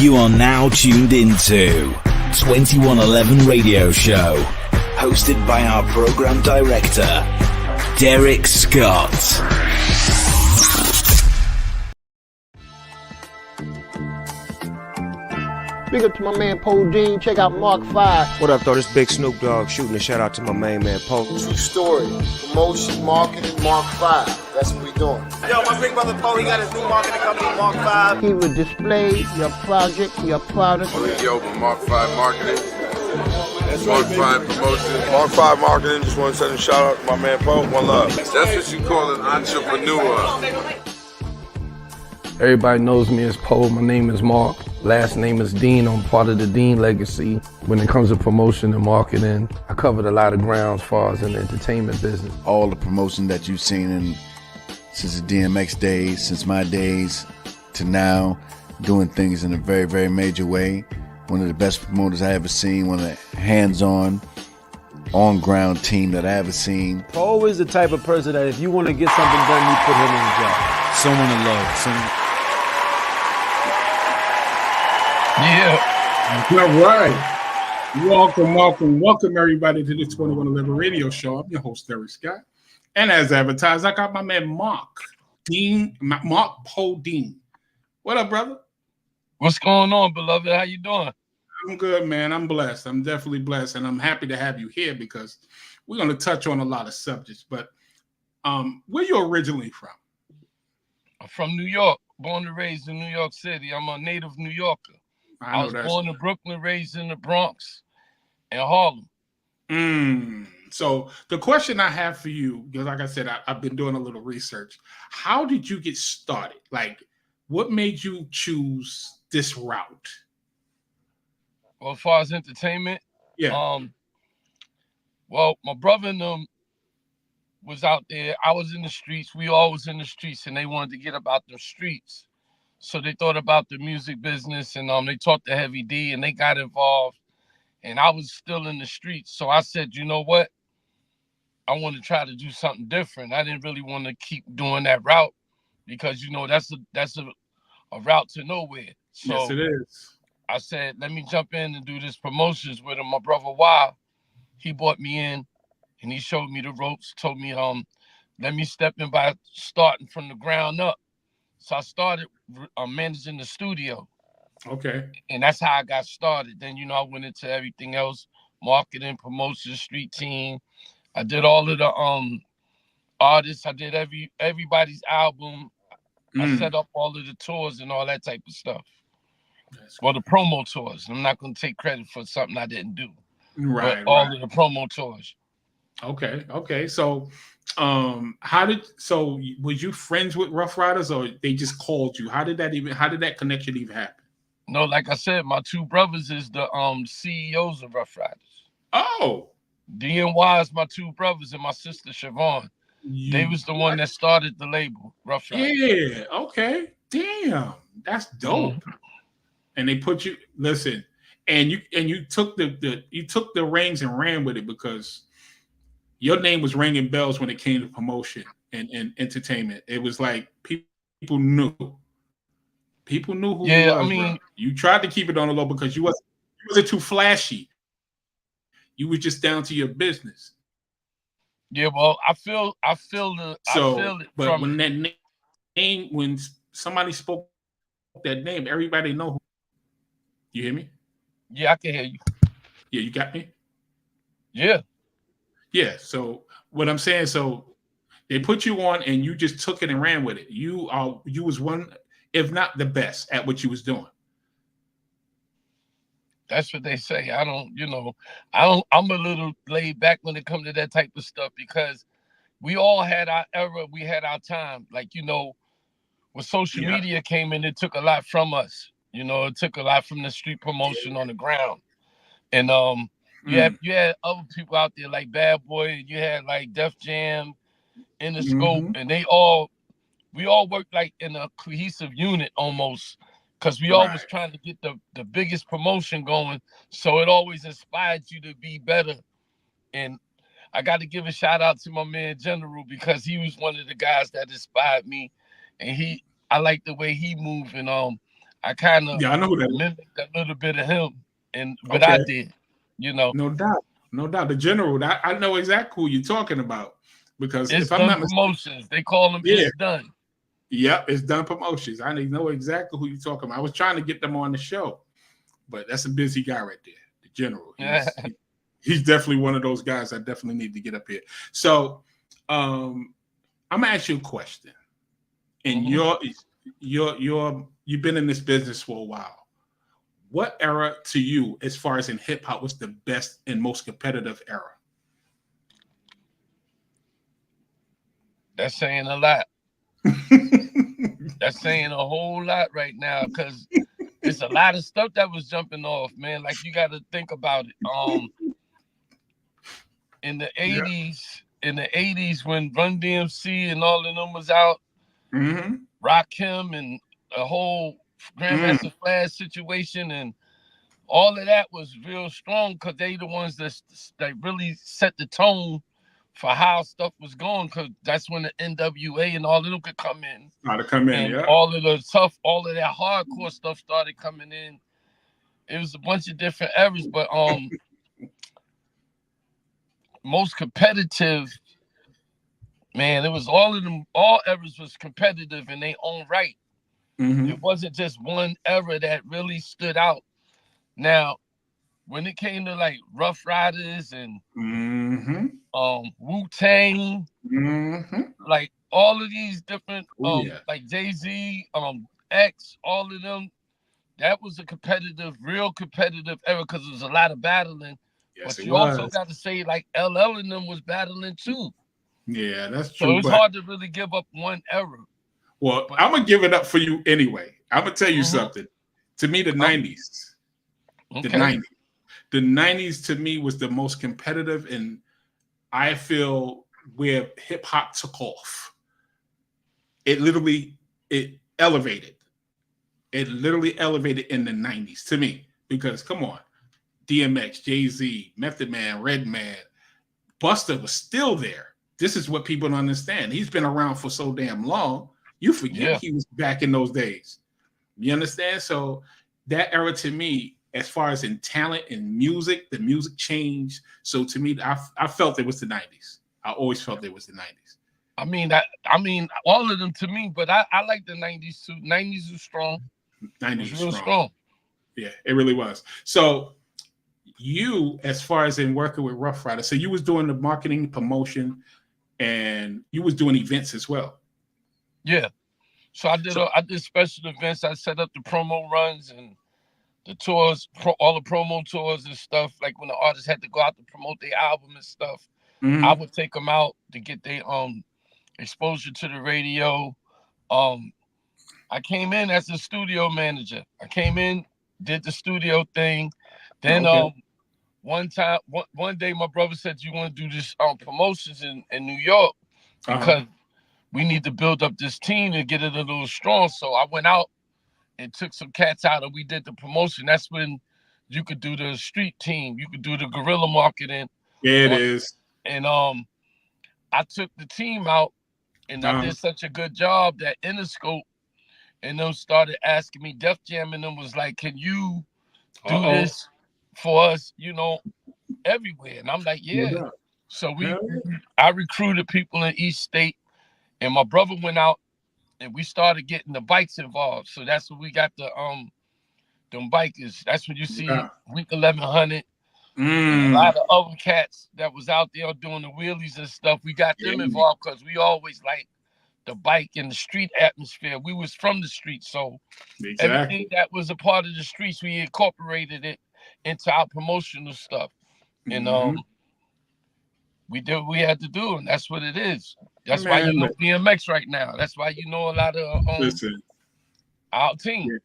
You are now tuned into 2111 Radio Show, hosted by our program director, Derrick Scott. Big up to my man Poe Dean. Check out Mark 5. What up, though? This Big Snoop Dogg shooting a shout out to my main man Poe. True story. Promotion, marketing, Mark 5. That's what we doing. Yo, my big brother Poe, he got his new marketing company, Mark 5. He will display your project, your product. Yo, Mark 5 Marketing. That's Mark 5 Promotion. Mark 5 Marketing. Just want to send a shout out to my man Poe. One love. That's what you call an entrepreneur. Everybody knows me as Poe. My name is Mark. Last name is Dean. I'm part of the Dean legacy. When it comes to promotion and marketing, I covered a lot of ground as far as in the entertainment business. All the promotion that you've seen since the DMX days, since my days to now, doing things in a very, very major way. One of the best promoters I ever seen, one of the hands-on, on-ground team that I ever seen. Poe is the type of person that if you want to get something done, you put him in the job. Someone to love. Yeah. All right. Welcome everybody to the 2111 Radio Show. I'm your host, Derrick Scott. And as advertised, I got my man Mark Poe Dean. What up, brother? What's going on, beloved? How you doing? I'm good, man. I'm blessed. I'm definitely blessed. And I'm happy to have you here because we're going to touch on a lot of subjects. But where you originally from? I'm from New York, born and raised in New York City. I'm a native New Yorker. I was born in Brooklyn, raised in the Bronx and Harlem. So the question I have for you, because like I said, I've been doing a little research. How did you get started? Like, what made you choose this route? Well, as far as entertainment, well, my brother and them was out there. I was in the streets. We all was in the streets, and they wanted to get about the streets. So they thought about the music business, and they taught the Heavy D, and they got involved. And I was still in the streets. So I said, you know what? I want to try to do something different. I didn't really want to keep doing that route because, you know, that's a route to nowhere. So yes, it is. I said, let me jump in and do this promotions with him. My brother Wild, he brought me in, and he showed me the ropes, told me, let me step in by starting from the ground up. So I started managing the studio. Okay. And that's how I got started. Then, you know, I went into everything else, marketing, promotion, street team. I did all of the artists. I did everybody's album. I set up all of the tours and all that type of stuff. Well, the promo tours. I'm not going to take credit for something I didn't do. Right. But all of the promo tours. Okay. So, was you friends with Rough Riders, or they just called you? How did that connection even happen? No, like I said, my two brothers is the CEOs of Rough Riders. Oh. DNY is my two brothers and my sister Siobhan. They was the one that started the label, Rough Riders. Yeah. Okay. Damn, that's dope. Mm-hmm. And they put you. Listen, and you took the reins and ran with it because your name was ringing bells when it came to promotion and entertainment. It was like people knew. People knew who you was. I mean, bro. You tried to keep it on the low because you wasn't too flashy. You were just down to your business. Yeah, well, I feel it. But when that name, when somebody spoke that name, everybody know who. You hear me? Yeah, I can hear you. Yeah, you got me? Yeah. Yeah. So what I'm saying, so they put you on and you just took it and ran with it. You was one, if not the best at what you was doing. That's what they say. I'm a little laid back when it comes to that type of stuff because we all had our era. We had our time. Like, you know, when social media came in, it took a lot from us. You know, it took a lot from the street promotion on the ground. And you had other people out there like Bad Boy. You had like Def Jam, In the Scope, and we all worked like in a cohesive unit almost. Because we always trying to get the biggest promotion going. So it always inspired you to be better. And I got to give a shout out to my man General because he was one of the guys that inspired me. And I like the way he moved. And I kind of I know who that is. mimicked a little bit of him, and what I did, you know. No doubt. The general. I know exactly who you're talking about because It's if I'm done not promotions. They call them Yeah. It's Done. Yep, it's Done Promotions. I know exactly who you're talking about. I was trying to get them on the show, but that's a busy guy right there, the general. He's definitely one of those guys I definitely need to get up here. So I'm gonna ask you a question. And you've been in this business for a while. What era to you, as far as in hip hop, was the best and most competitive era? That's saying a lot. That's saying a whole lot right now because it's a lot of stuff that was jumping off, man. Like you got to think about it. In the 80s, when Run DMC and all of them was out, Rakim and a whole Grandmaster Flash situation and all of that was real strong because they the ones that really set the tone for how stuff was going, because that's when the NWA and all of them could come in. All of the tough, all of that hardcore stuff started coming in. It was a bunch of different eras, but most competitive, man, it was all of them. All eras was competitive in their own right. It wasn't just one era that really stood out. Now, when it came to like Rough Riders and Wu-Tang, like all of these different like Jay-Z, X, all of them, that was a competitive, real competitive era because there was a lot of battling. Yes, but you also got to say like LL and them was battling too. Yeah, that's true. So it's hard to really give up one era. Well, I'm gonna give it up for you anyway. I'm gonna tell you something. To me, the 90s. The 90s to me was the most competitive, and I feel where hip hop took off. It elevated. It literally elevated in the 90s to me because come on, DMX, Jay-Z, Method Man, Redman, Busta was still there. This is what people don't understand. He's been around for so damn long. You forget he was back in those days. You understand? So that era to me, as far as in talent and music, the music changed. So to me, I felt it was the 90s. I always felt it was the 90s. I mean, all of them to me, but I like the 90s too. 90s was strong. 90s was real strong. Yeah, it really was. So you, as far as in working with Rough Riders, so you was doing the marketing, promotion, and you was doing events as well. Yeah. So I did special events. I set up the promo runs and the tours, all the promo tours and stuff. Like when the artists had to go out to promote their album and stuff, I would take them out to get their exposure to the radio. I came in as a studio manager. I came in, did the studio thing. Then one day my brother said, "You want to do this promotions in New York because we need to build up this team and get it a little strong." So I went out and took some cats out and we did the promotion. That's when you could do the street team. You could do the guerrilla marketing. Yeah, it is. And I took the team out and I did such a good job that Interscope and them started asking me, Def Jam and them was like, "Can you do this for us, everywhere?" And I'm like, yeah. So I recruited people in each state and my brother went out and we started getting the bikes involved. So that's when we got the them bikers. That's when you see Week 1100 and a lot of other cats that was out there doing the wheelies and stuff. We got them involved because we always like the bike and the street atmosphere. We was from the street, so everything that was a part of the streets, we incorporated it into our promotional stuff. And we did what we had to do, and that's what it is. That's why you know BMX right now. That's why you know a lot of our team. Yeah.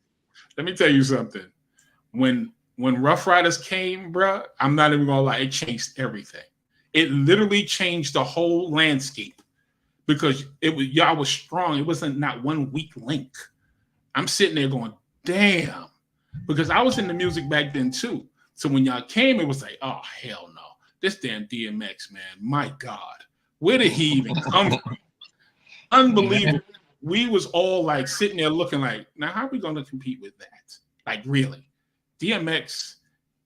Let me tell you something. When Rough Riders came, bro, I'm not even gonna lie, it changed everything. It literally changed the whole landscape because y'all was strong. It wasn't not one weak link. I'm sitting there going, damn, because I was in the music back then too. So when y'all came, it was like, oh hell no, this damn DMX, man, my God, where did he even come from? Unbelievable. we was all like sitting there looking like, now how are we going to compete with that? Like, really? DMX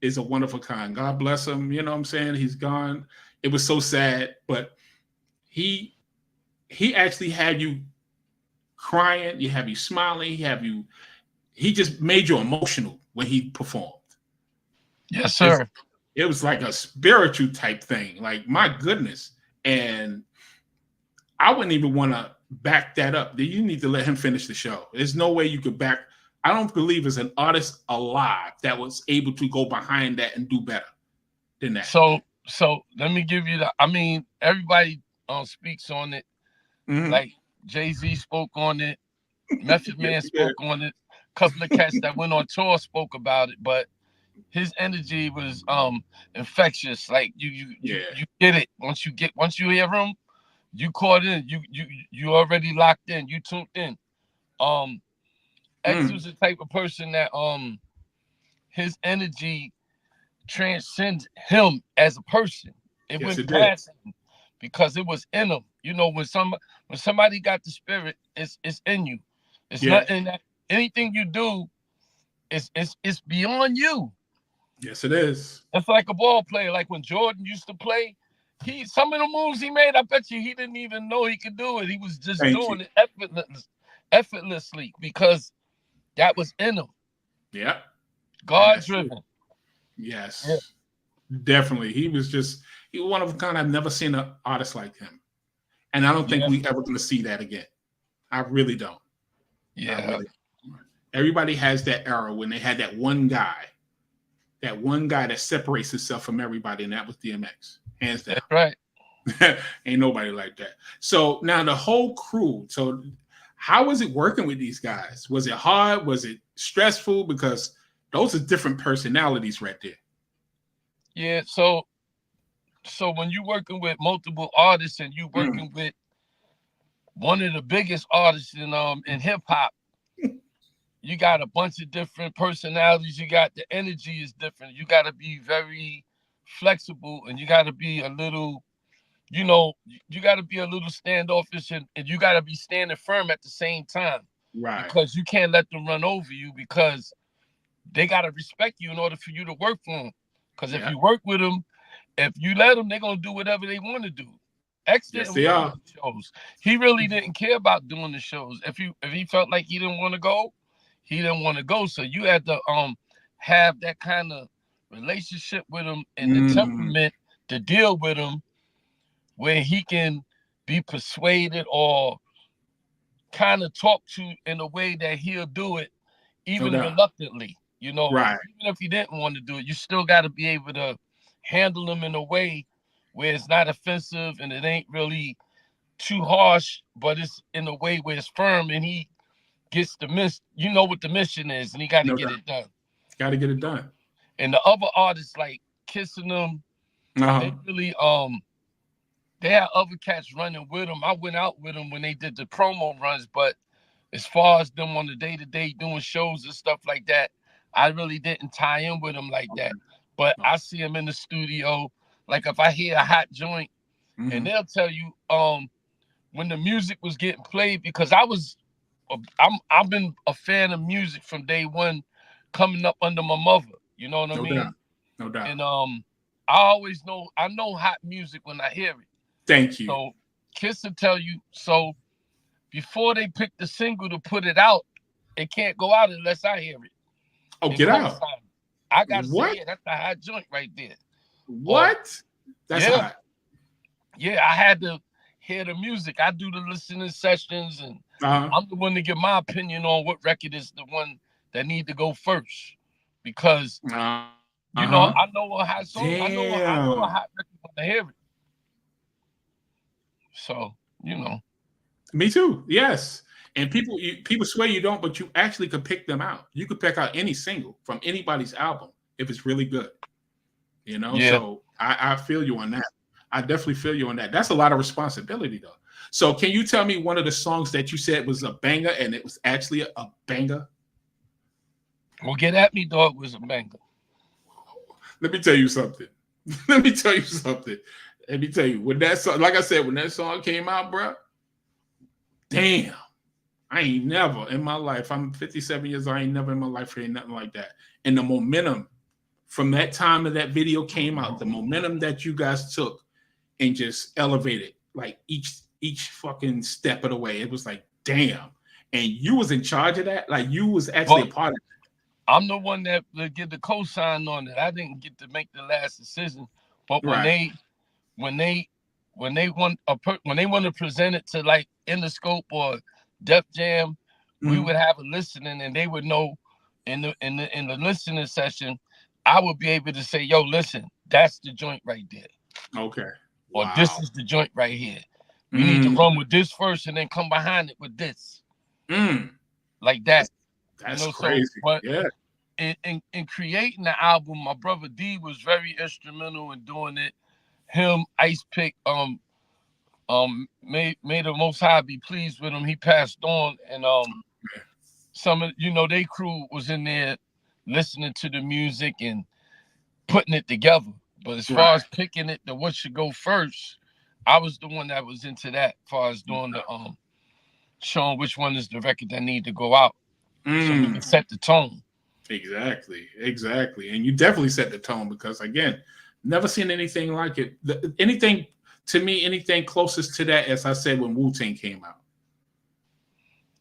is a wonderful kind. God bless him. You know what I'm saying? He's gone. It was so sad, but he actually had you crying. He have you smiling. He just made you emotional when he performed. Yes, sir. It was like a spiritual type thing. Like, my goodness. And I wouldn't even want to back that up. You need to let him finish the show. There's no way you could back. I don't believe there's an artist alive that was able to go behind that and do better than that. So let me give you I mean, everybody speaks on it. Mm-hmm. Like Jay-Z spoke on it. Method Man spoke on it. A couple of cats that went on tour spoke about it, but his energy was infectious. Like you get it. Once you hear him, you caught in. You already locked in. You tuned in. X was the type of person that his energy transcends him as a person. It went past him because it was in him. You know, when somebody got the spirit, it's in you. It's nothing that anything you do it's beyond you. Yes, it is. It's like a ball player. Like when Jordan used to play, some of the moves he made, I bet you he didn't even know he could do it. He was just doing it effortlessly because that was in him. Yeah. God driven. Yes. Yeah. Definitely. He was one of a kind. I've never seen an artist like him. And I don't think we ever going to see that again. I really don't. Yeah. Everybody has that era when they had that one guy that separates himself from everybody, and that was DMX. Hands down. That's right. Ain't nobody like that. So now the whole crew. So how was it working with these guys? Was it hard? Was it stressful? Because those are different personalities right there. Yeah. So when you're working with multiple artists and you're working with one of the biggest artists in hip hop, you got a bunch of different personalities. You got the energy is different. You got to be very flexible, and you got to be a little, you got to be a little standoffish, and you got to be standing firm at the same time. Right. Because you can't let them run over you, because they got to respect you in order for you to work for them. Because if you work with them, if you let them, they're going to do whatever they want to do. X didn't want to do the shows. He really didn't care about doing the shows. If he felt like he didn't want to go, he didn't want to go. So you had to have that kind of relationship with him and the temperament to deal with him, where he can be persuaded or kind of talk to in a way that he'll do it, even reluctantly. Right. Even if he didn't want to do it, you still got to be able to handle him in a way where it's not offensive and it ain't really too harsh, but it's in a way where it's firm and he gets the what the mission is, and he got to get it done. Got to get it done. And the other artists, like Kissing them, they really they had other cats running with them. I went out with them when they did the promo runs, but as far as them on the day-to-day doing shows and stuff like that, I really didn't tie in with them like that. But I see them in the studio. Like if I hear a hot joint, and they'll tell you when the music was getting played, because I've been a fan of music from day one, coming up under my mother. You know what I mean? No doubt. And I know hot music when I hear it. Thank you. So Kiss will tell you, so before they pick the single to put it out, it can't go out unless I hear it. Oh, get out. I gotta say, yeah, that's a hot joint right there. What? That's hot. Yeah, I had to hear the music. I do the listening sessions, and I'm the one to give my opinion on what record is the one that need to go first, because I know a hot song. I know a hot record when I hear it. So Me too. Yes. And people swear you don't, but you actually could pick them out. You could pick out any single from anybody's album if it's really good. So I feel you on that. I definitely feel you on that. That's a lot of responsibility, though. So can you tell me one of the songs that you said was a banger and it was actually a banger? Well, Get At Me, Dog was a banger. Let me tell you something. When that song, like I said, when that song came out, bro, damn. I ain't never in my life. I'm 57 years old. I ain't never in my life heard nothing like that. And the momentum from that time that video came out, the momentum that you guys took and just elevated like each fucking step of the way. It was like, damn. And you was in charge of that? Like you was actually a part of it. I'm the one that get the cosign on it. I didn't get to make the last decision. But when they want to present it to like Interscope or Def Jam, we would have a listening, and they would know in the listening session, I would be able to say, "Yo, listen, that's the joint right there." Okay. Or this is the joint right here. We need to run with this first, and then come behind it with this, like that. That's crazy. So, but in creating the album, my brother D was very instrumental in doing it. Him, Ice Pick, may the Most High be pleased with him. He passed on, and some of they crew was in there listening to the music and putting it together. But as far as picking it, what should go first, I was the one that was into that. As far as doing the showing which one is the record that need to go out, so we can set the tone. Exactly, and you definitely set the tone because again, never seen anything like it. Anything closest to that, as I said, when Wu-Tang came out.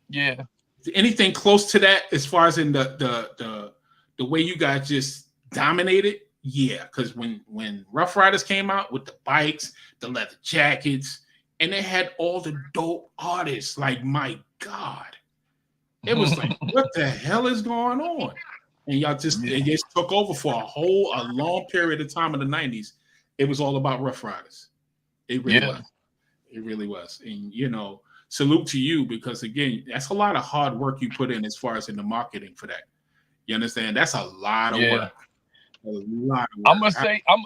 Yeah. Anything close to that, as far as in the way you guys just dominated. Yeah, because when Rough Riders came out with the bikes, the leather jackets, and they had all the dope artists, like my God, it was like, what the hell is going on? And y'all just took over for a long period of time in the 90s. It was all about Rough Riders. It really was. It really was. And salute to you because again, that's a lot of hard work you put in as far as in the marketing for that. You understand? That's a lot of work. I'm gonna say I'm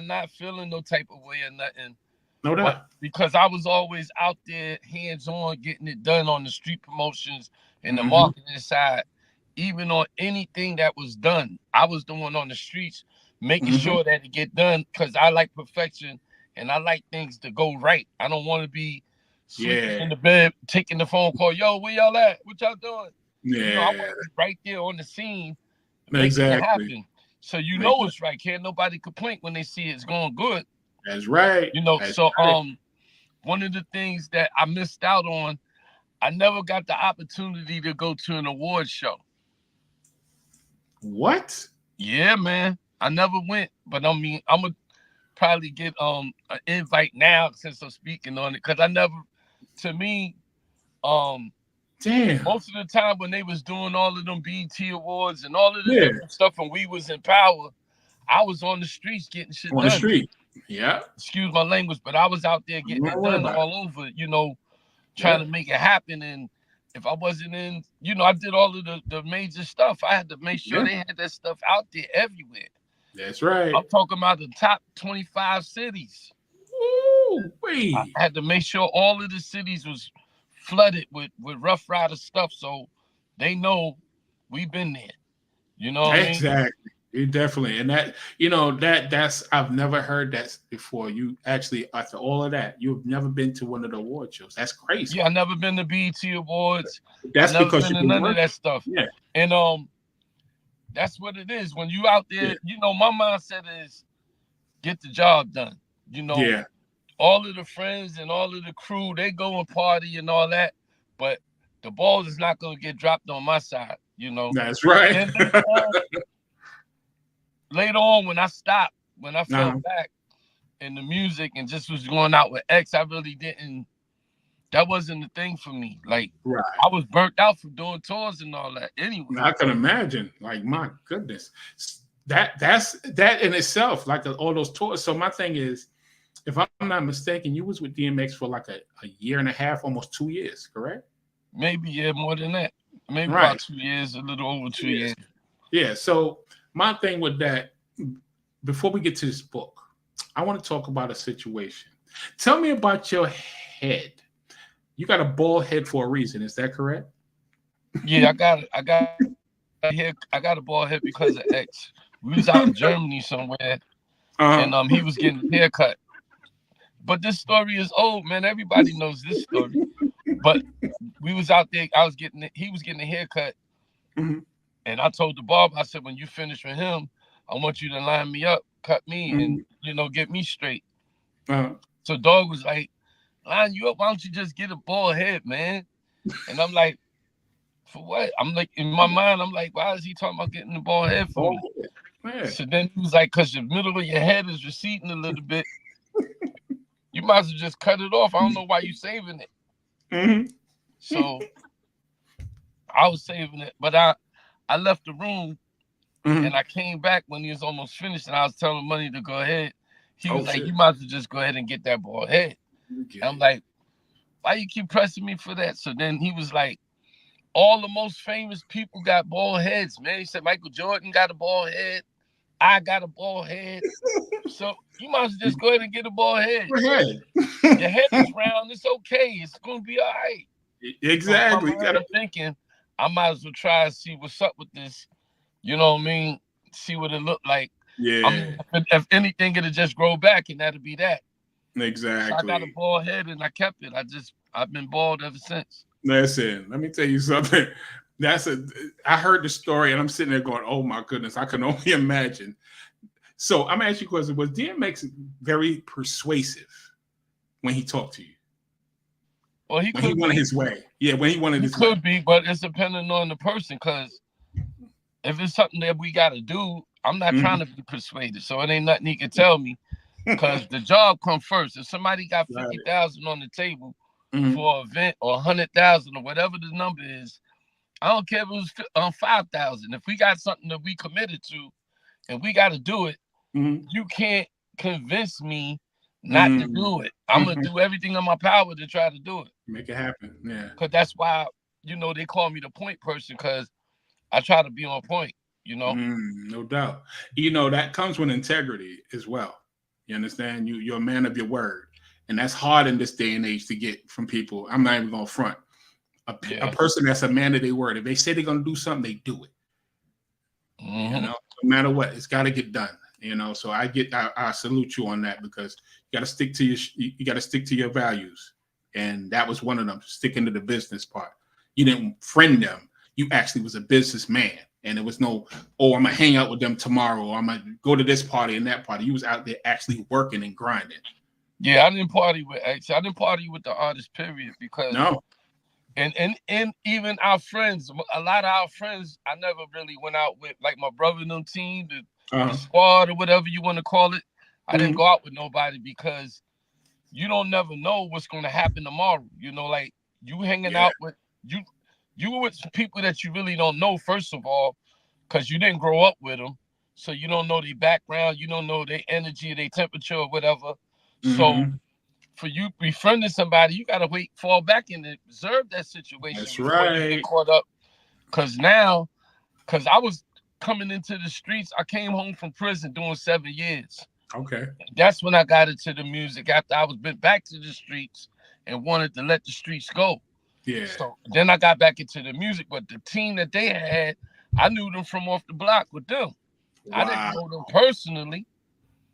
not feeling no type of way or nothing. No doubt. Because I was always out there hands on getting it done on the street promotions and the marketing side. Even on anything that was done, I was the one on the streets making sure that it get done because I like perfection and I like things to go right. I don't want to be sleeping in the bed, taking the phone call. Yo, where y'all at? What y'all doing? Yeah. I want to be right there on the scene. Making it happen. So it's right. Can't nobody complain when they see it's going good. That's right. One of the things that I missed out on, I never got the opportunity to go to an award show. What? Yeah, man. I never went, but I mean, I'm gonna probably get an invite now since I'm speaking on it because I never. To me, damn. Most of the time when they was doing all of them BET awards and all of the different stuff, and we was in power, I was on the streets getting shit done. On the street, yeah. Excuse my language, but I was out there getting it done all over. Trying to make it happen. And if I wasn't in, I did all of the major stuff. I had to make sure they had that stuff out there everywhere. That's right. I'm talking about the top 25 cities. Ooh, wait. I had to make sure all of the cities was flooded with Rough Rider stuff, so they know we've been there. You know what exactly. I mean? It definitely, and that that's I've never heard that before. You actually, after all of that, you've never been to one of the award shows. That's crazy. Yeah, I never been to BET Awards. That's because you've been none of that stuff. Yeah, and that's what it is. When you out there, my mindset is get the job done. All of the friends and all of the crew, they go and party and all that, but the ball is not going to get dropped on my side. That's right. And then, later on, when I stopped, when I fell back in the music and just was going out with X, I really didn't. That wasn't the thing for me. Like, I was burnt out from doing tours and all that. Anyway, I can imagine. Like, my goodness, that's that in itself. Like all those tours. So my thing is, if I'm not mistaken, you was with DMX for like a year and a half, almost 2 years, correct? Maybe more than that. Maybe about 2 years, a little over 2 years. Yeah. So my thing with that, before we get to this book, I want to talk about a situation. Tell me about your head. You got a bald head for a reason. Is that correct? Yeah, I got a bald head because of X. We was out in Germany somewhere, and he was getting a haircut. But this story is old, man. Everybody knows this story. But we was out there. He was getting a haircut, Mm-hmm. and I told the barber, I said, when you finish with him, I want you to line me up, cut me, and get me straight. Uh-huh. So dog was like, line you up. Why don't you just get a bald head, man? And I'm like, for what? I'm like, in my mind, I'm like, why is he talking about getting the bald head for me? Yeah. So then he was like, because the middle of your head is receding a little bit. You might as well just cut it off. I don't know why you saving it. Mm-hmm. So I was saving it, but I left the room and I came back when he was almost finished, and I was telling Money to go ahead. He was like, you might as well just go ahead and get that bald head. Okay. I'm like, why you keep pressing me for that? So then he was like, all the most famous people got bald heads, man. He said Michael Jordan got a bald head. I got a bald head. So you might as well just go ahead and get a bald head. Go ahead. Your head is round. It's okay. It's going to be all right. Exactly. So I'm thinking, I might as well try and see what's up with this. You know what I mean? See what it looked like. Yeah. I mean, if anything, it'll just grow back, and that'll be that. Exactly. So I got a bald head, and I kept it. I've been bald ever since. Listen, let me tell you something. I heard the story, and I'm sitting there going, "Oh my goodness, I can only imagine." So I'm asking you a question: was DMX very persuasive when he talked to you? Well, he wanted his way. Yeah, when he wanted his way. Could be, but it's depending on the person. Because if it's something that we got to do, I'm not trying to be persuaded. So it ain't nothing he can tell me. Because the job comes first. If somebody got 50,000 on the table for an event, or 100,000, or whatever the number is, I don't care if it was 5,000. If we got something that we committed to, and we got to do it, you can't convince me not to do it. I'm gonna do everything in my power to try to do it. Make it happen. Yeah. Because that's why they call me the point person, because I try to be on point. No doubt. That comes with integrity as well. You understand? You're a man of your word, and that's hard in this day and age to get from people. I'm not even gonna front. A person that's a man of their word. If they say they're gonna do something, they do it. No matter what, it's got to get done. So I salute you on that, because you got to stick to your values, and that was one of them. Sticking to the business part. You didn't friend them. You actually was a businessman, and there was no, I'm gonna hang out with them tomorrow, or I'm gonna go to this party and that party. You was out there actually working and grinding. Yeah, I didn't party with the artist, period, because no. And even our friends, a lot of our friends, I never really went out with, like my brother and them team, the squad, or whatever you want to call it. I didn't go out with nobody, because you don't never know what's going to happen tomorrow. Like you hanging out with you with people that you really don't know, first of all, because you didn't grow up with them, so you don't know their background, you don't know their energy, their temperature, or whatever. So for you befriending somebody, you gotta fall back and observe that situation. That's right. You get caught up. Because I was coming into the streets. I came home from prison doing 7 years. Okay. That's when I got into the music, after I was been back to the streets and wanted to let the streets go. Yeah. So then I got back into the music, but the team that they had, I knew them from off the block with them. Wow. I didn't know them personally.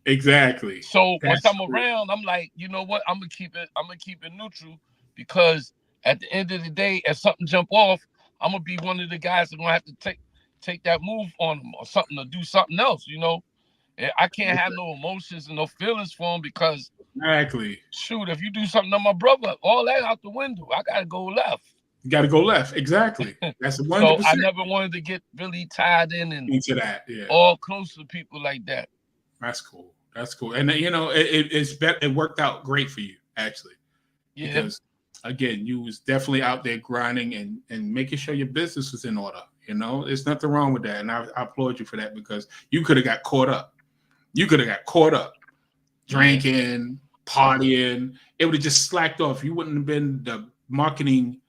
Exactly. So once I'm around, I'm like, you know what? I'm gonna keep it neutral, because at the end of the day, if something jump off, I'm gonna be one of the guys that gonna have to take that move on them, or something, to do something else. I can't have no emotions and no feelings for them, because shoot, if you do something to my brother, all that out the window. I gotta go left. You gotta go left. Exactly. That's 100%. So I never wanted to get really tied in and into that. Yeah. All close to people like that. That's cool. And it worked out great for you, actually. Yeah. Because again, you was definitely out there grinding and making sure your business was in order. There's nothing wrong with that. And I applaud you for that, because you could have got caught up. Drinking, partying. It would have just slacked off. You wouldn't have been the marketing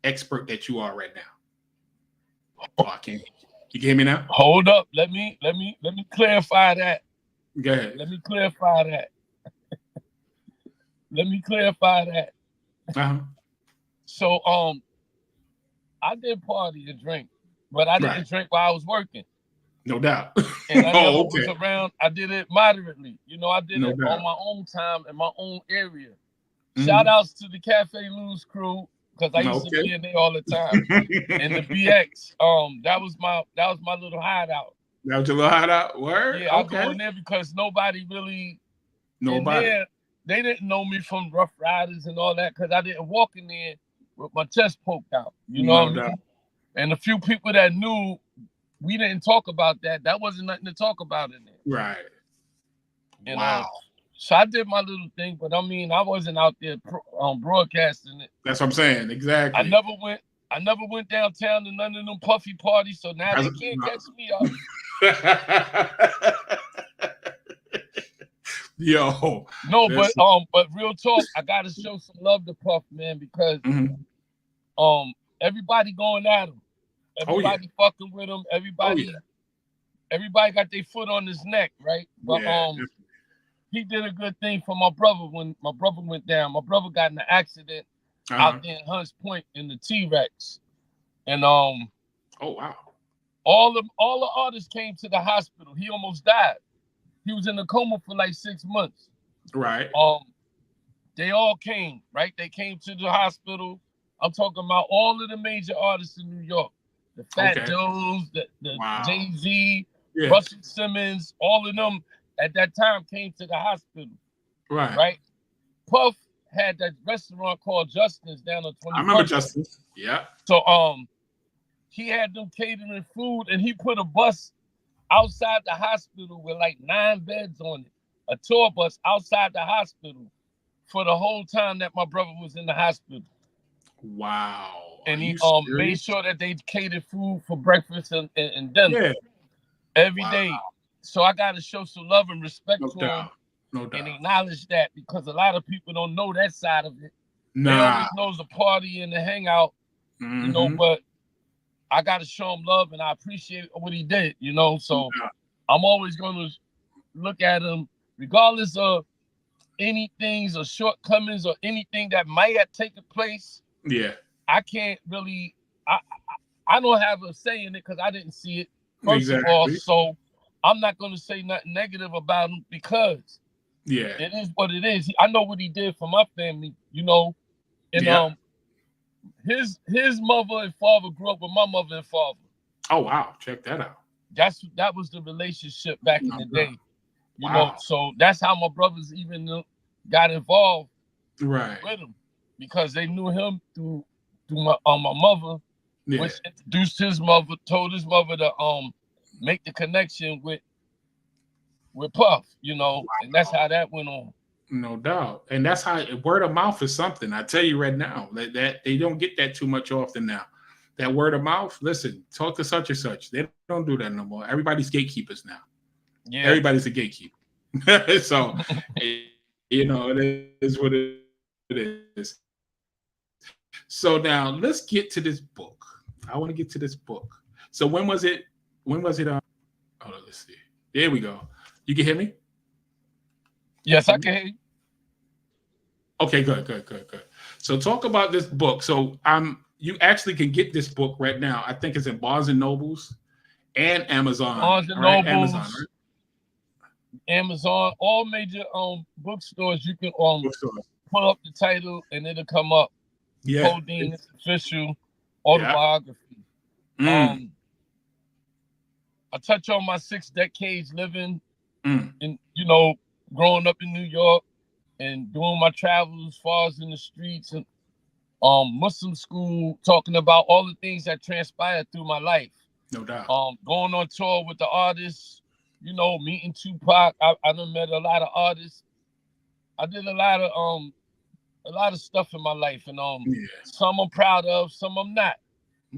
expert that you are right now. Oh, I can't. You can hear me now? Hold up. Let me clarify that. Go ahead. Let me clarify that. Uh-huh. So I did party and drink, but I didn't drink while I was working. No doubt. And I never was around. I did it moderately. I did it on my own time in my own area. Shout outs to the Cafe Lou's crew, because I used to be in there all the time. And the BX, that was my little hideout. That was your little hideout? Word? Yeah, I go in there because nobody really in there, they didn't know me from Rough Riders and all that because I didn't walk in there with my chest poked out. You know what I mean? And a few people that knew, we didn't talk about that. That wasn't nothing to talk about in there. Right. And, wow. So I did my little thing, but I mean, I wasn't out there broadcasting it. That's what I'm saying. Exactly. I never went downtown to none of them puffy parties, so now they can't catch me up. Yo. No, but real talk, I gotta show some love to Puff, man, because everybody going at him. Everybody fucking with him. Everybody got their foot on his neck, right? But he did a good thing for my brother when my brother went down. My brother got in an accident out there in Hunts Point in the T-Rex. And all the artists came to the hospital. He almost died. He was in a coma for like 6 months. Right. They all came, right? They came to the hospital. I'm talking about all of the major artists in New York. The Fat Joes, the Jay-Z, Russell Simmons, all of them at that time came to the hospital. Right. Right? Puff had that restaurant called Justin's down on 21st. I remember Justin's. Yeah. So he had them catering food and he put a bus outside the hospital with like 9 beds on it. A tour bus outside the hospital for the whole time that my brother was in the hospital. Wow. And he made sure that they catered food for breakfast and dinner every day. So I got to show some love and respect to him and acknowledge that because a lot of people don't know that side of it. They always knows the party and the hangout, you know, but I got to show him love and I appreciate what he did, you know. So I'm always going to look at him regardless of anything or shortcomings or anything that might have taken place. Yeah. I can't really, I don't have a say in it because I didn't see it, first of all. So I'm not going to say nothing negative about him because it is what it is. I know what he did for my family, you know. And his mother and father grew up with my mother and father. Oh, wow. Check that out. That was the relationship back in the day. You know, so that's how my brothers even got involved with him because they knew him through my mother, which introduced his mother, told his mother to make the connection with Puff, you know, and that's how that went on. No doubt. And that's how word of mouth is something. I tell you right now that they don't get that too much often now. That word of mouth, listen, talk to such and such. They don't do that no more. Everybody's gatekeepers now. Yeah. Everybody's a gatekeeper. So, you know, it is what it is. So now let's get to this book. I want to get to this book. So when was it? Hold on, let's see. There we go. You can hear me? Yes, I can hear you. Okay, good. So talk about this book. So you actually can get this book right now. I think it's in Barnes and Nobles and Amazon. Barnes and Nobles, Amazon, all major bookstores. You can pull up the title and it'll come up. Yeah, Codine's official autobiography. I touch on my 6 decades living in, you know, growing up in New York and doing my travels as far as in the streets and Muslim school, talking about all the things that transpired through my life. No doubt. Going on tour with the artists, you know, meeting Tupac. I done met a lot of artists. I did a lot of stuff in my life, and some I'm proud of, some I'm not.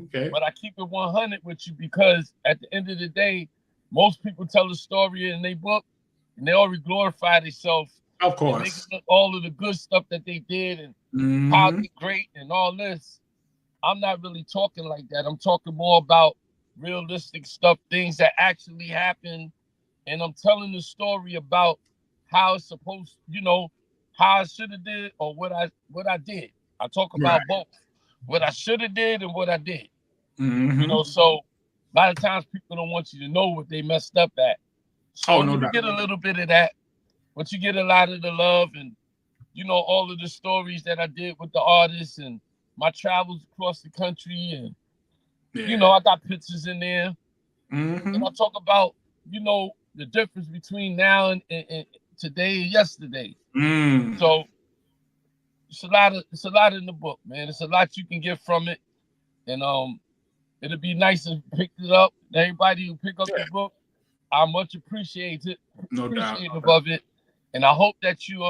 Okay. But I keep it 100 with you because at the end of the day, most people tell a story in their book and they already glorify themselves. Of course. All of the good stuff that they did and how they're great and all this. I'm not really talking like that. I'm talking more about realistic stuff, things that actually happened. And I'm telling the story about how it's supposed, you know, how I should have did or what I did. I talk about both. What I should have did and what I did. You know, so a lot of times people don't want you to know what they messed up at. So you get a little bit of that, but you get a lot of the love and, you know, all of the stories that I did with the artists and my travels across the country, and you know, I got pictures in there, and I talk about, you know, the difference between now and today and yesterday. So it's a lot in the book, man. It's a lot you can get from it, and it'll be nice to pick it up. Everybody who pick up the book, I much appreciate it. Appreciative of it, and I hope that you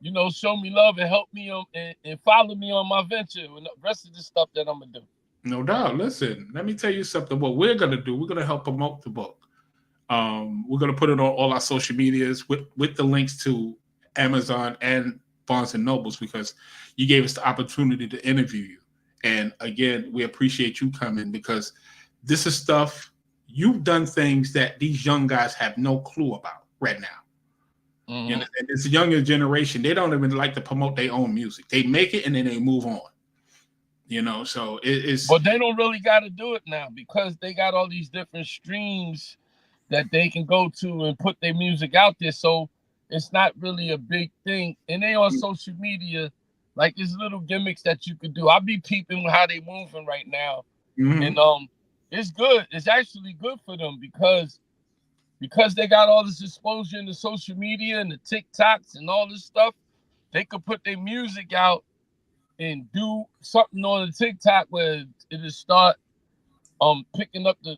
you know, show me love and help me and follow me on my venture and the rest of the stuff that I'm gonna do. No doubt. Listen, let me tell you something. What we're gonna do, we're gonna help promote the book. We're gonna put it on all our social medias with the links to Amazon and Barnes and Nobles, because you gave us the opportunity to interview you. And again, we appreciate you coming, because this is stuff you've done, things that these young guys have no clue about right now. You know, and it's a younger generation. They don't even like to promote their own music. They make it and then they move on. You know, so it's. But they don't really got to do it now, because they got all these different streams that they can go to and put their music out there. So it's not really a big thing. And they on social media, like, it's little gimmicks that you could do. I'll be peeping how they moving right now, and it's good. It's actually good for them, because they got all this exposure in the social media and the TikToks and all this stuff. They could put their music out and do something on the TikTok where it'll start picking up the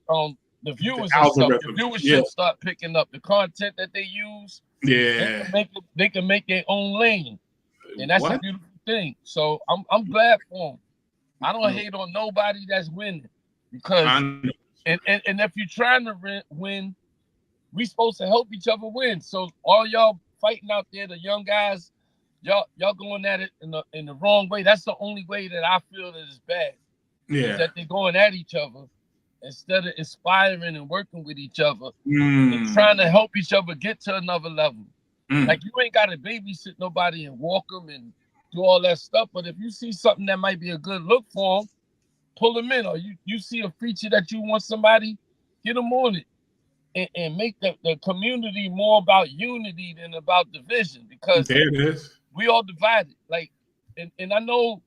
viewers and stuff. The viewership start picking up the content that they use. Yeah, they can make their own lane, and that's a beautiful thing. So I'm glad for them. I don't hate on nobody that's winning, because and if you're trying to win, we supposed to help each other win. So all y'all fighting out there, the young guys, y'all going at it in the wrong way. That's the only way that I feel that is bad. Yeah, is that they're going at each other instead of inspiring and working with each other and trying to help each other get to another level. Like, you ain't got to babysit nobody and walk them and do all that stuff. But if you see something that might be a good look for them, pull them in. Or you see a feature that you want somebody, get them on it. And make the community more about unity than about division, because there it is. We all divided. Like, and I know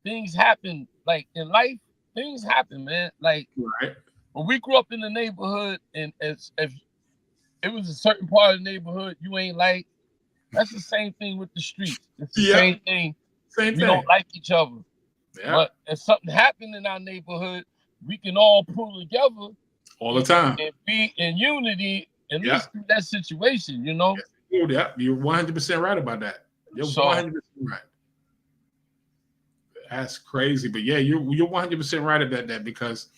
things happen, like in life, things happen, man. Like, when we grew up in the neighborhood, and if it was a certain part of the neighborhood you ain't like, that's the same thing with the streets. It's the same thing. We don't like each other. Yeah. But if something happened in our neighborhood, we can all pull together all the time and be in unity and least through that situation, you know? Yeah, you're 100% right about that. You're 100% right. That's crazy. But yeah, you're 100% right about that, because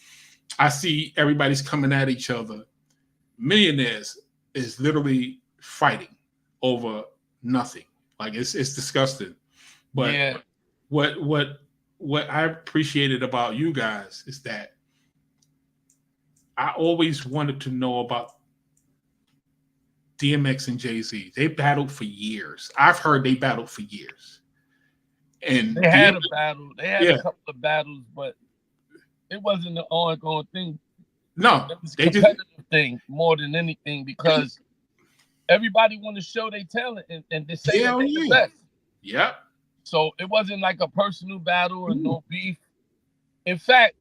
I see everybody's coming at each other. Millionaires is literally fighting over nothing. Like, it's disgusting. But what I appreciated about you guys is that I always wanted to know about DMX and Jay-Z. They battled for years. I've heard they battled for years. And they had a battle. They had a couple of battles, but it wasn't an ongoing thing. No, it was a competitive thing more than anything, because everybody want to show their talent and they say that they're the best. Yep. So it wasn't like a personal battle or no beef. In fact,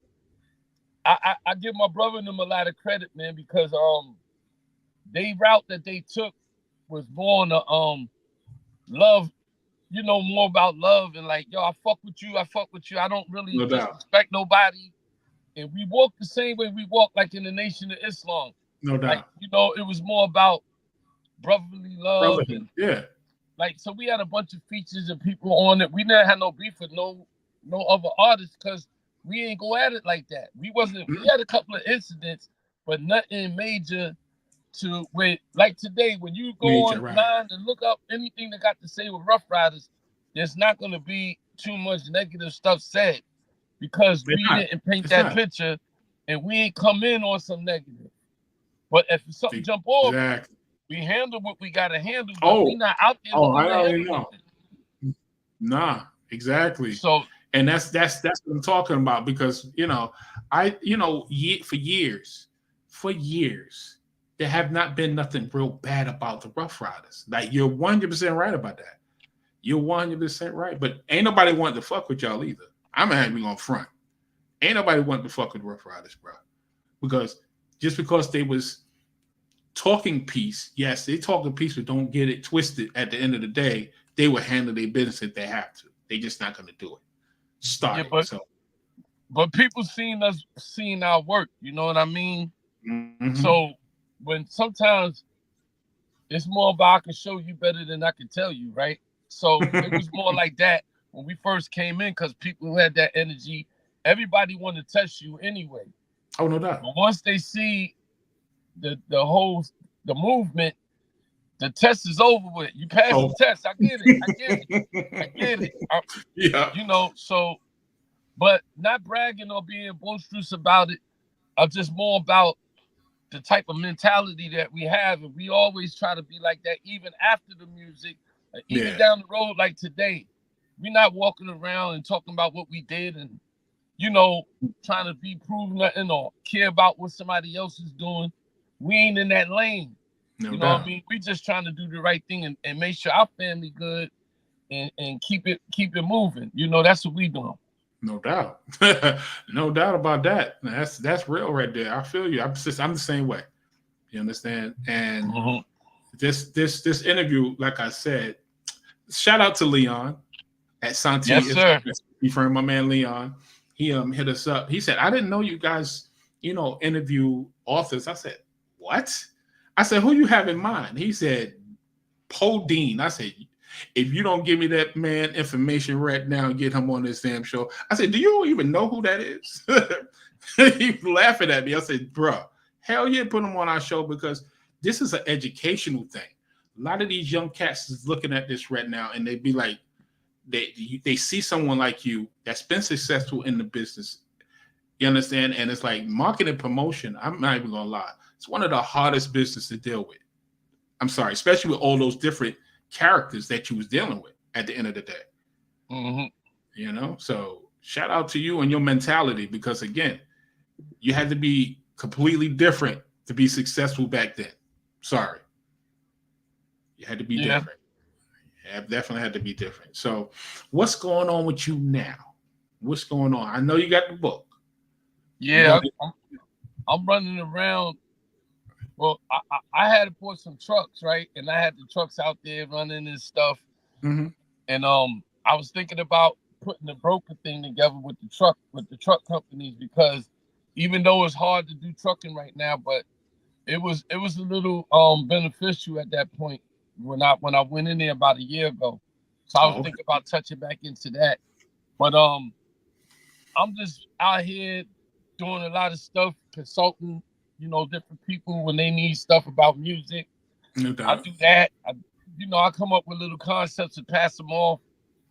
I give my brother and them a lot of credit, man, because they route that they took was more on the love, you know, more about love and like, yo, I fuck with you. I don't really disrespect nobody. And we walk the same way we walk, like in the Nation of Islam. No doubt. Like, you know, it was more about brotherly love. Like, so we had a bunch of features and people on it. We never had no beef with no other artists, because we ain't go at it like that. We had a couple of incidents, but nothing major to where, like today, when you go online and look up anything that got to say with Rough Riders, there's not going to be too much negative stuff said, because we didn't paint that picture and we ain't come in on some negative. But if something jump off, we handle what we got to handle, but we not out there. I already know. Nah, exactly. So, and that's what I'm talking about, because for years, there have not been nothing real bad about the Rough Riders. Like, you're 100% right about that. You're 100% right. But ain't nobody wanting to fuck with y'all either. I'm not even gonna front. Ain't nobody wanting to fuck with Rough Riders, bro. Because just because they was talking peace, yes, they talking peace, but don't get it twisted. At the end of the day, they will handle their business if they have to. They just not gonna do it. Start it. But people seeing our work, you know what I mean? Mm-hmm. So when sometimes it's more about I can show you better than I can tell you, right? So it was more like that when we first came in, because people who had that energy, everybody wanted to test you anyway. Oh, no doubt. But once they see the movement, the test is over with. You pass the test. I get it. Yeah. You know, so, but not bragging or being boisterous about it. I'm just more about the type of mentality that we have, and we always try to be like that, even after the music, even down the road. Like today, we're not walking around and talking about what we did, and trying to be proven nothing or care about what somebody else is doing. We ain't in that lane. No you know doubt. what I mean? We just trying to do the right thing and make sure our family good and keep it moving. That's what we doing. No doubt. No doubt about that. That's real right there. I feel you. I'm the same way. You understand? And this interview, like I said, shout out to Leon at Santi. Yes, sir. Friend, my man Leon. He hit us up. He said, I didn't know you guys, interview authors. I said, what? I said, who you have in mind? He said, Podine. I said, if you don't give me that man information right now and get him on this damn show. I said, do you even know who that is? He was laughing at me. I said, bro, hell yeah, put him on our show, because this is an educational thing. A lot of these young cats is looking at this right now, and they be like, they see someone like you that's been successful in the business. You understand? And it's like marketing and promotion. I'm not even gonna lie. It's one of the hardest business to deal with. I'm sorry, especially with all those different characters that you was dealing with at the end of the day. Mm-hmm. So shout out to you and your mentality, because again, you had to be completely different to be successful back then. Sorry. You had to be different. Yeah, definitely had to be different. So what's going on with you now? What's going on? I know you got the book. Yeah, I'm running around. Well, I had to put some trucks, right? And I had the trucks out there running and stuff. Mm-hmm. And I was thinking about putting the broker thing together with the truck companies, because even though it's hard to do trucking right now, but it was a little beneficial at that point when I went in there about a year ago. So I was thinking about touching back into that. But I'm just out here doing a lot of stuff, consulting, different people when they need stuff about music. No doubt. I do that. I come up with little concepts and pass them off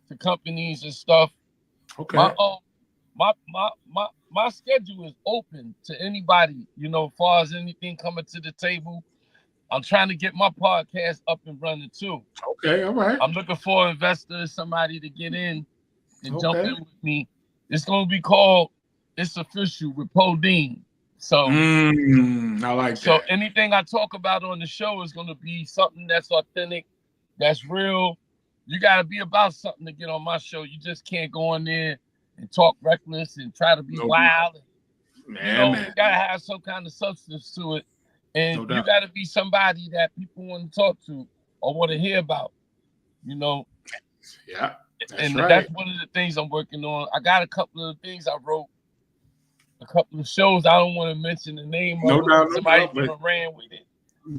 to companies and stuff. Okay. My schedule is open to anybody, as far as anything coming to the table. I'm trying to get my podcast up and running too. Okay, all right. I'm looking for investors, somebody to get in and jump in with me. It's going to be called It's Official with Podine. So, I like that. So anything I talk about on the show is going to be something that's authentic, that's real. You got to be about something to get on my show. You just can't go in there and talk reckless and try to be wild. Man. You got to have some kind of substance to it. And you got to be somebody that people want to talk to or want to hear about, Yeah, that's right. That's one of the things I'm working on. I got a couple of things I wrote, a couple of shows. I don't want to mention the name of it. Somebody ran with it.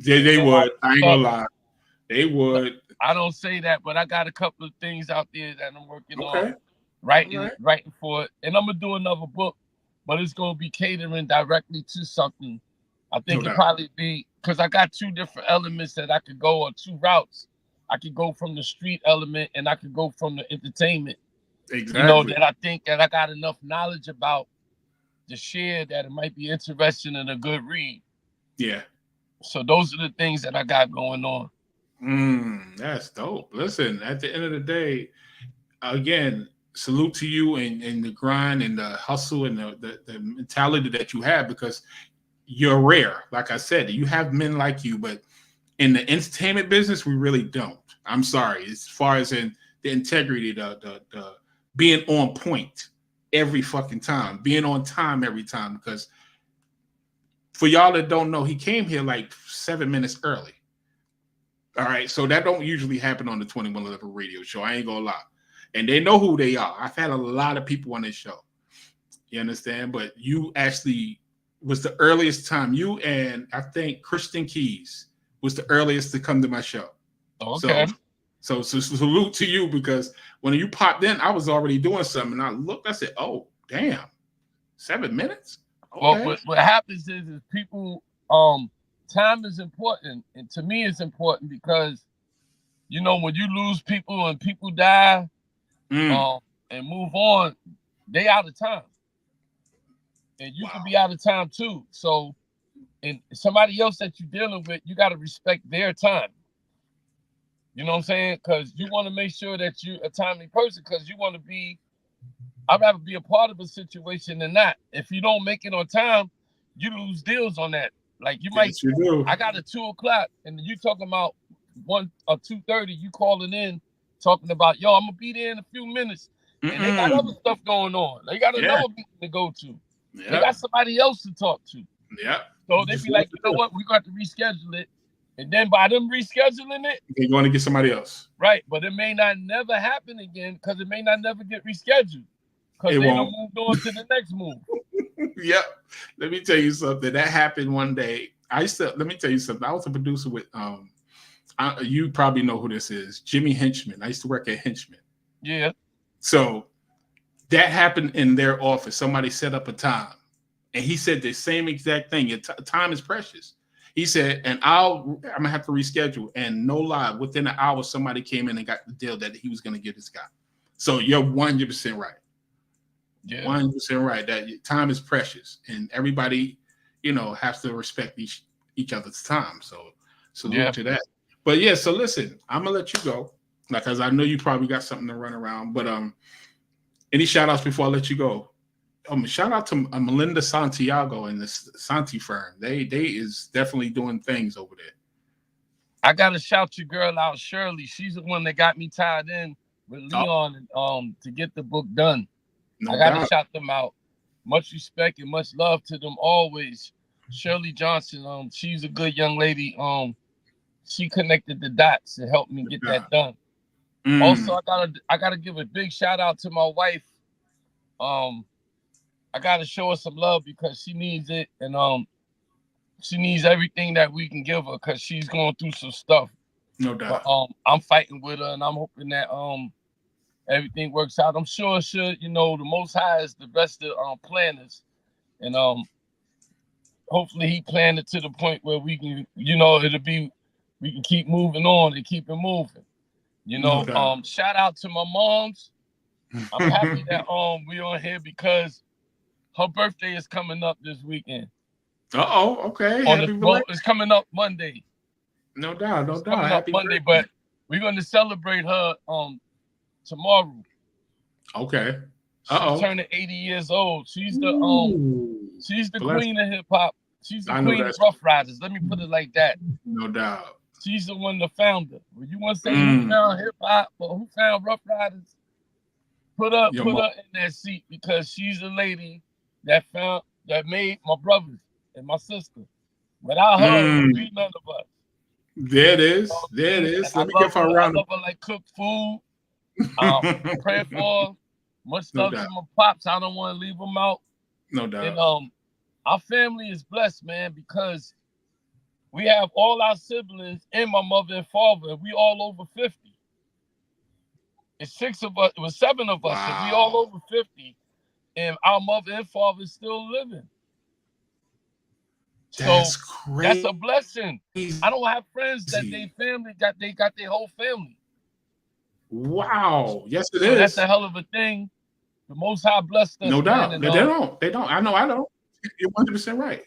They would. I ain't gonna lie. They would. I don't say that, but I got a couple of things out there that I'm working on, writing for it. And I'm going to do another book, but it's going to be catering directly to something. I think it'd probably be, because I got two different elements that I could go, or two routes. I could go from the street element and I could go from the entertainment. Exactly. That I think that I got enough knowledge about to share that it might be interesting and a good read. Yeah. So those are the things that I got going on. That's dope. Listen, at the end of the day, again, salute to you and the grind and the hustle and the mentality that you have, because you're rare. Like I said, you have men like you, but in the entertainment business, we really don't. I'm sorry. As far as in the integrity, the being on point every fucking time, being on time every time. Because for y'all that don't know, he came here like 7 minutes early. All right, so that don't usually happen on the 2111 radio show. I ain't gonna lie, and they know who they are. I've had a lot of people on this show. You understand? But you actually was the earliest time. You and I think Christian Keys was the earliest to come to my show. Okay. So salute to you, because when you popped in, I was already doing something. And I looked, I said, oh, damn, 7 minutes? Okay. Well, what happens is people, time is important. And to me, it's important because, you know, when you lose people and people die and move on, they out of time. And you can be out of time too. So, and somebody else that you're dealing with, you got to respect their time. You know what I'm saying? Because you want to make sure that you're a timely person, because you want to be, I'd rather be a part of a situation than not. If you don't make it on time, you lose deals on that. Like you might, I got a 2:00 and you talking about 1 or 2:30, you calling in talking about, yo, I'm going to be there in a few minutes. And they got other stuff going on. They got another meeting to go to. They got somebody else to talk to. Yeah. So they be like, you know what? We got to reschedule it. And then by them rescheduling it, they're going to get somebody else. Right. But it may not never happen again, because it may not never get rescheduled. Because they don't move on to the next move. Yep. Let me tell you something. That happened one day. Let me tell you something. I was a producer with, you probably know who this is, Jimmy Henchman. I used to work at Henchman. Yeah. So that happened in their office. Somebody set up a time, and he said the same exact thing. Time is precious. He said, and I'm gonna have to reschedule. And no lie, within an hour, somebody came in and got the deal that he was gonna get this guy. So you're 100% right. Yeah, 100% right. That time is precious, and everybody, you know, has to respect each other's time. So salute to that. But yeah, so listen, I'm gonna let you go, because I know you probably got something to run around. But any shout outs before I let you go? Shout out to Melinda Santiago and the Santi firm. They is definitely doing things over there. I gotta shout your girl out, Shirley. She's the one that got me tied in with Leon to get the book done. I gotta shout them out. Much respect and much love to them always. Shirley Johnson, she's a good young lady. She connected the dots and helped me get that done. Also, I gotta give a big shout out to my wife. I gotta show her some love because she needs it, and she needs everything that we can give her because she's going through some stuff. No doubt. But, I'm fighting with her, and I'm hoping that everything works out. I'm sure it should. You know, the Most High is the best of planners, and hopefully He planned it to the point where we can, you know, we can keep moving on and keep it moving. You know, shout out to my moms. I'm happy that we on here because her birthday is coming up this weekend. Okay. It's coming up Monday. No doubt, no doubt. Coming up Monday, but we're going to celebrate her tomorrow. Okay. She's turning 80 years old. She's the queen of hip hop. She's the queen of Rough Riders. Let me put it like that. No doubt. She's the one, the founder. When you want to say who found hip hop or who found Rough Riders, put her in that seat, because she's the lady that made my brothers and my sister. Without her, there would be none of us. There it is. There it is. Let me give her a round. I love her like cook food. Pray for her. Much love to my pops. I don't want to leave them out. No doubt. And our family is blessed, man, because we have all our siblings and my mother and father, and we all over 50. It's 6 of us. It was 7 of us, and we all over 50. And our mother and father is still living. That's crazy. That's a blessing. I don't have friends that they got their whole family. Wow. Yes, it is. That's a hell of a thing. The Most High blessed us. No doubt. They don't. I know. You're 100% right.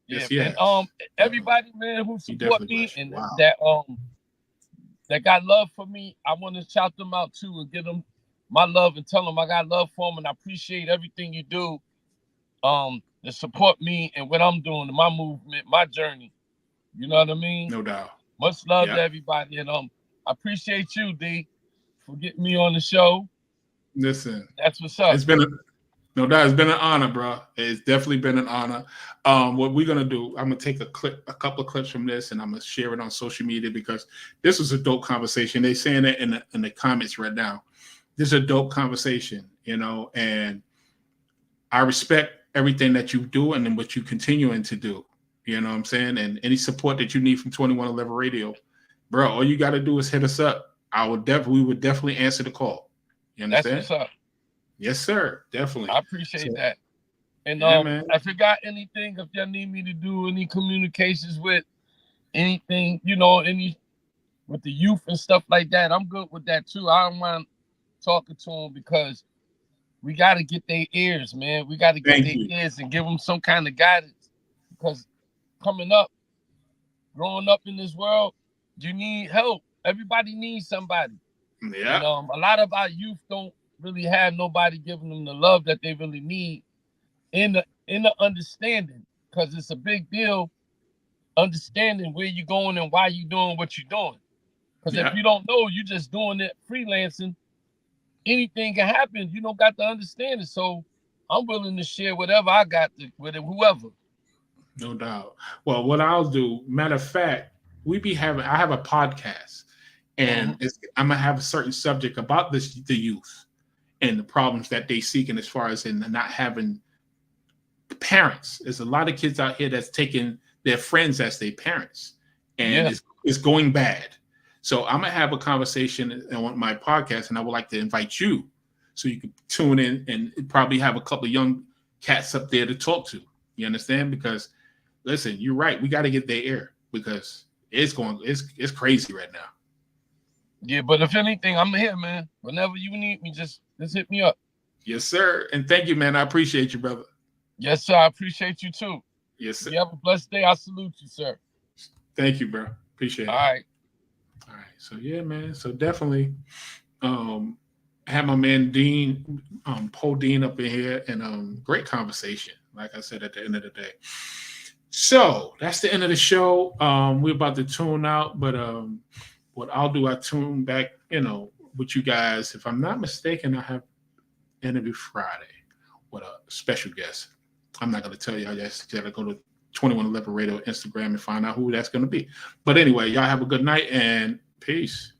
Yeah. Yes. And everybody, man, who support me and that got love for me, I want to shout them out too and give them my love and tell them I got love for them and I appreciate everything you do to support me and what I'm doing, my movement, my journey. You know what I mean? No doubt. Much love to everybody, and I appreciate you, D. for getting me on the show. Listen, that's what's up. It's been no doubt. It's been an honor, bro. It's definitely been an honor. What we're gonna do? I'm gonna take a couple of clips from this, and I'm gonna share it on social media because this was a dope conversation. They're saying it in the comments right now. This is a dope conversation, you know, and I respect everything that you do and then what you continuing to do. You know what I'm saying? And any support that you need from 2111 Radio, bro, all you got to do is hit us up. We would definitely answer the call. You understand? That's what's up. Yes, sir. Definitely. I appreciate that. And man. I forgot anything if y'all need me to do any communications with anything, you know, with the youth and stuff like that. I'm good with that too. I don't mind talking to them because we got to get their ears, man. We got to get their ears and give them some kind of guidance because coming up, growing up in this world, you need help. Everybody needs somebody. Yeah. And, a lot of our youth don't really have nobody giving them the love that they really need in the understanding, because it's a big deal understanding where you're going and why you're doing what you're doing. Because if you don't know, you're just doing it freelancing, anything can happen. You don't got to understand it. So I'm willing to share whatever I got with whoever. No doubt. Well, what I'll do, matter of fact, I have a podcast, and I'm gonna have a certain subject about the youth and the problems that they seek, and as far as in not having parents. There's a lot of kids out here that's taking their friends as their parents, and it's going bad. So I'm gonna have a conversation on my podcast, and I would like to invite you so you can tune in and probably have a couple of young cats up there to talk to. You understand? Because listen, you're right. We got to get their ear because it's crazy right now. Yeah, but if anything, I'm here, man. Whenever you need me, just hit me up. Yes, sir. And thank you, man. I appreciate you, brother. Yes, sir. I appreciate you too. Yes, sir. You have a blessed day. I salute you, sir. Thank you, bro. Appreciate it. All right. So yeah, man. So definitely have my man Dean, Paul Dean up in here, and great conversation. Like I said, at the end of the day. So that's the end of the show. We're about to tune out, but what I'll do, I tune back, with you guys. If I'm not mistaken, I have interview Friday with a special guest. I'm not going to tell y'all. You just got to go to 2111 Radio Instagram and find out who that's going to be. But anyway, y'all have a good night and peace.